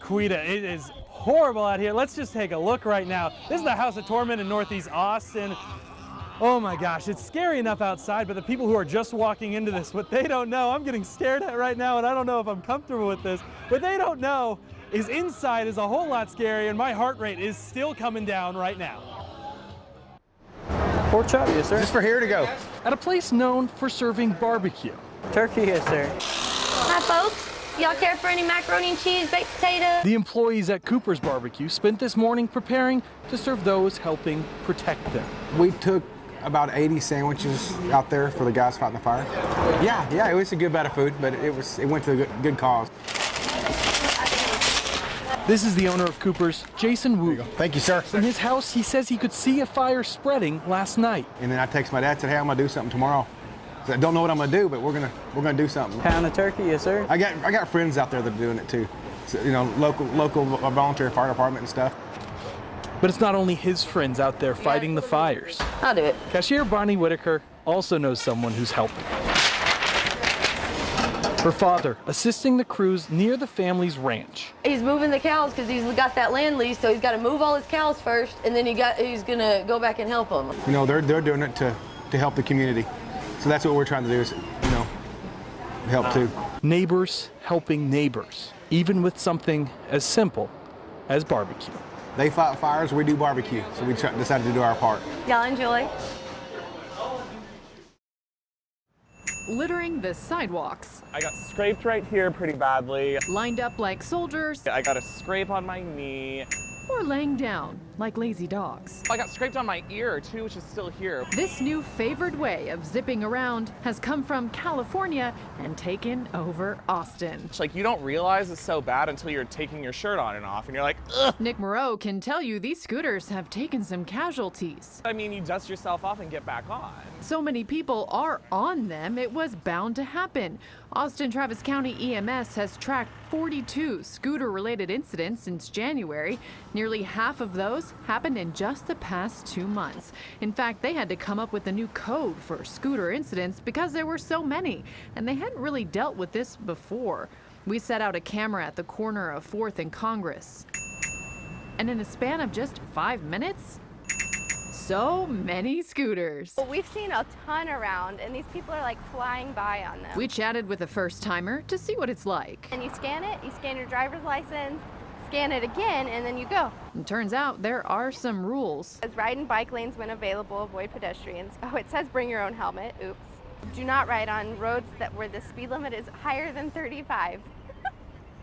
Quita, it is horrible out here. Let's just take a look right now. This is the House of Torment in Northeast Austin. Oh my gosh, it's scary enough outside, but the people who are just walking into this, what they don't know, I'm getting stared at right now, and I don't know if I'm comfortable with this. What they don't know is inside is a whole lot scarier, and my heart rate is still coming down right now. Pork chop, yes sir. Just for here to go. At a place known for serving barbecue. Turkey, yes sir. Hi folks. Y'all care for any macaroni and cheese, baked potato? The employees at Cooper's Barbecue spent this morning preparing to serve those helping protect them. We took about 80 sandwiches out there for the guys fighting the fire. Yeah, it was a good bit of food, but it went to a good cause. This is the owner of Cooper's, Jason Wu. Thank you, sir. In his house, he says he could see a fire spreading last night. And then I text my dad, said, hey, I'm gonna do something tomorrow. I don't know what I'm gonna do, but we're gonna do something. Pound of turkey, yes sir. I got friends out there that are doing it too. So, you know, local volunteer fire department and stuff. But it's not only his friends out there fighting the fires. I'll do it. Cashier Bonnie Whitaker also knows someone who's helping. Her father assisting the crews near the family's ranch. He's moving the cows because he's got that land lease, so he's got to move all his cows first, and then he's gonna go back and help them. You know, they're doing it to help the community. So that's what we're trying to do is, you know, help too. Neighbors helping neighbors, even with something as simple as barbecue. They fight fires, we do barbecue. So we decided to do our part. Y'all enjoy. Littering the sidewalks. I got scraped right here pretty badly. Lined up like soldiers. I got a scrape on my knee. Or laying down like lazy dogs. I got scraped on my ear too, which is still here. This new favored way of zipping around has come from California and taken over Austin. It's like you don't realize it's so bad until you're taking your shirt on and off and you're like, ugh. Nick Moreau can tell you these scooters have taken some casualties. I mean, you dust yourself off and get back on. So many people are on them, it was bound to happen. Austin Travis County EMS has tracked 42 scooter-related incidents since January. Nearly half of those happened in just the past 2 months. In fact, they had to come up with a new code for scooter incidents because there were so many, and they hadn't really dealt with this before. We set out a camera at the corner of 4th and Congress. And in a span of just 5 minutes, so many scooters. Well, we've seen a ton around, and these people are like flying by on them. We chatted with a first-timer to see what it's like. And you scan it, you scan your driver's license, scan it again, and then you go. And turns out there are some rules. As ride and bike lanes when available, avoid pedestrians. Oh, it says bring your own helmet. Oops. Do not ride on roads where the speed limit is higher than 35.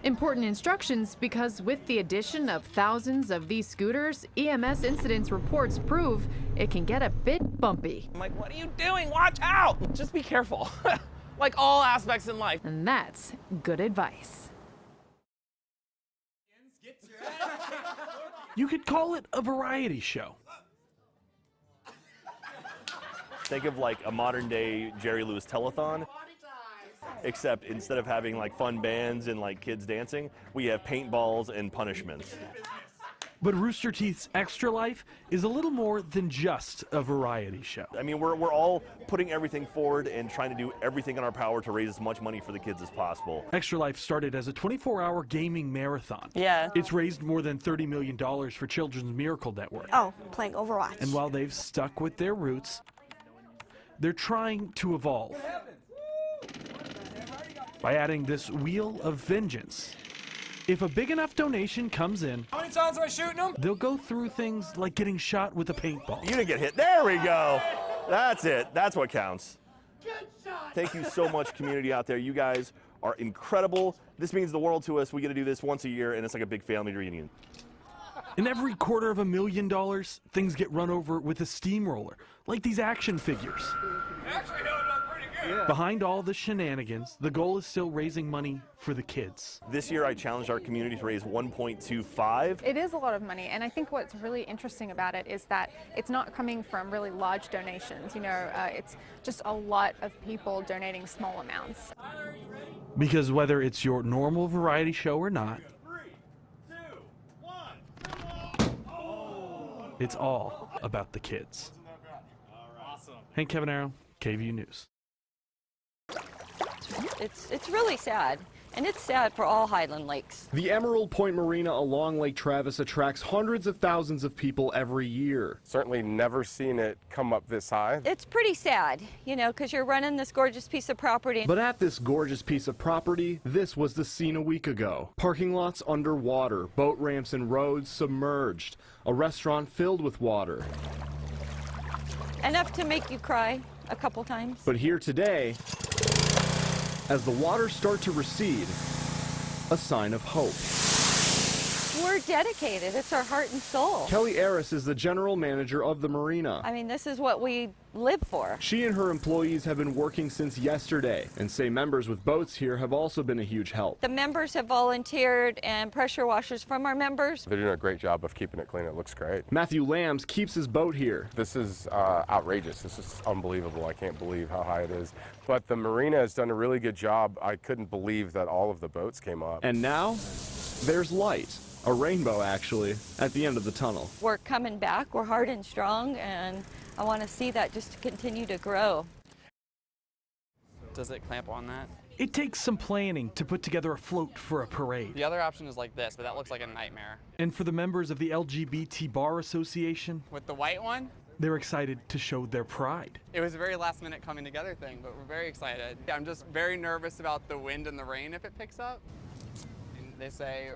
Important instructions because with the addition of thousands of these scooters, EMS incidents reports prove it can get a bit bumpy. I'm like, what are you doing? Watch out! Just be careful. Like all aspects in life. And that's good advice. You could call it a variety show. Think of like a modern day Jerry Lewis telethon, except instead of having like fun bands and like kids dancing, we have paintballs and punishments. But Rooster Teeth's Extra Life is a little more than just a variety show. I mean, we're all putting everything forward and trying to do everything in our power to raise as much money for the kids as possible. Extra Life started as a 24-hour gaming marathon. Yeah. It's raised more than $30 million for Children's Miracle Network. Oh, playing Overwatch. And while they've stuck with their roots, they're trying to evolve by adding this wheel of vengeance. If a big enough donation comes in, How many times am I shooting them? they'll go through things like getting shot with a paintball. You didn't get hit. There we go. That's it. That's what counts. Thank you so much, community out there. You guys are incredible. This means the world to us. We get to do this once a year, and it's like a big family reunion. In every $250,000, things get run over with a steamroller, like these action figures. Actually held up pretty good. Behind all the shenanigans, the goal is still raising money for the kids. This year, I challenged our community to raise $1.25. It is a lot of money, and I think what's really interesting about it is that it's not coming from really large donations. You know, it's just a lot of people donating small amounts. Because whether it's your normal variety show or not, it's all about the kids. Awesome. Hank Cavanaro, KVU News. It's really sad. And it's sad for all Highland Lakes. The Emerald Point Marina along Lake Travis attracts hundreds of thousands of people every year. Certainly never seen it come up this high. It's pretty sad, you know, because you're running this gorgeous piece of property. But at this gorgeous piece of property, this was the scene a week ago. Parking lots underwater, boat ramps and roads submerged, a restaurant filled with water. Enough to make you cry a couple times. But here today, as the waters start to recede, a sign of hope. We're dedicated. It's our heart and soul. Kelly Aris is the general manager of the marina. I mean, this is what we live for. She and her employees have been working since yesterday and say members with boats here have also been a huge help. The members have volunteered and pressure washers from our members. They're doing a great job of keeping it clean. It looks great. Matthew Lambs keeps his boat here. This is outrageous. This is unbelievable. I can't believe how high it is. But the marina has done a really good job. I couldn't believe that all of the boats came up. And now, there's light. A rainbow, actually, at the end of the tunnel. We're coming back. We're hard and strong, and I want to see that just to continue to grow. Does it clamp on that? It takes some planning to put together a float for a parade. The other option is like this, but that looks like a nightmare. And for the members of the LGBT Bar Association, With the white one, they're excited to show their pride. it was a very last minute coming together thing, but we're very excited. I'm just very nervous about the wind and the rain if it picks up. And they say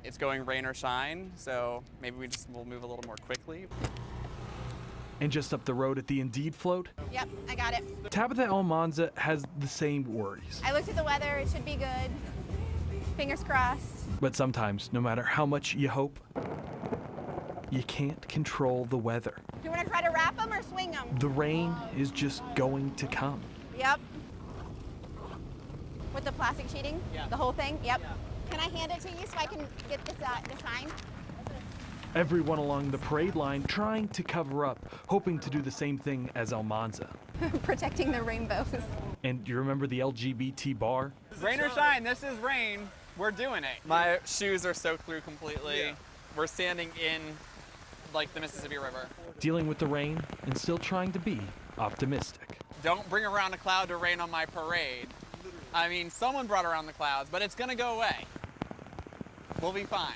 it's going rain or shine, so maybe we'll move a little more quickly. And just up the road at the Indeed float, Yep, I got it. Tabitha Almanza has the same worries. I looked at the weather. It should be good. Fingers crossed. But sometimes, no matter how much you hope, you can't control the weather. Do you want to try to wrap them or swing them? The rain is just going to come. Yep. With the plastic sheeting? Yeah. The whole thing? Yep. Can I hand it to you so I can get this the sign? Everyone along the parade line trying to cover up, hoping to do the same thing as Almanza. Protecting the rainbows. And you remember the LGBT bar? Rain or shine, this is rain. We're doing it. My shoes are soaked through completely. Yeah. We're standing in like the Mississippi River. Dealing with the rain and still trying to be optimistic. Don't bring around a cloud to rain on my parade. I mean, someone brought around the clouds, but it's gonna go away. We'll be fine.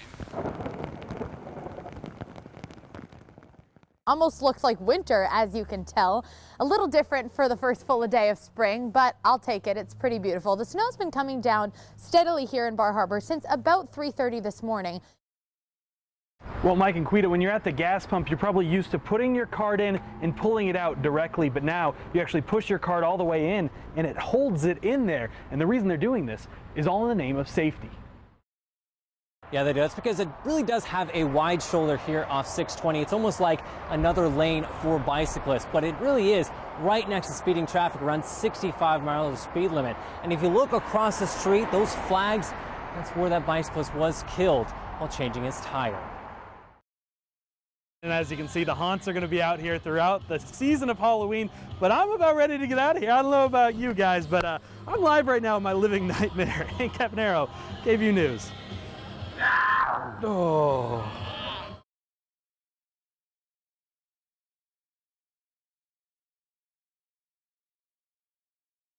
Almost looks like winter, as you can tell. A little different for the first full day of spring, but I'll take it. It's pretty beautiful. The snow's been coming down steadily here in Bar Harbor since about 3:30 this morning. Well, Mike and Quita, when you're at the gas pump, you're probably used to putting your card in and pulling it out directly, but now you actually push your card all the way in and it holds it in there. And the reason they're doing this is all in the name of safety. Yeah, they do. That's because it really does have a wide shoulder here off 620. It's almost like another lane for bicyclists, but it really is right next to speeding traffic, around 65 miles of speed limit. And if you look across the street, those flags, that's where that bicyclist was killed while changing his tire. And as you can see, the haunts are going to be out here throughout the season of Halloween, but I'm about ready to get out of here. I don't know about you guys, but I'm live right now in my living nightmare. Hank Caponero, KVUE News. Oh.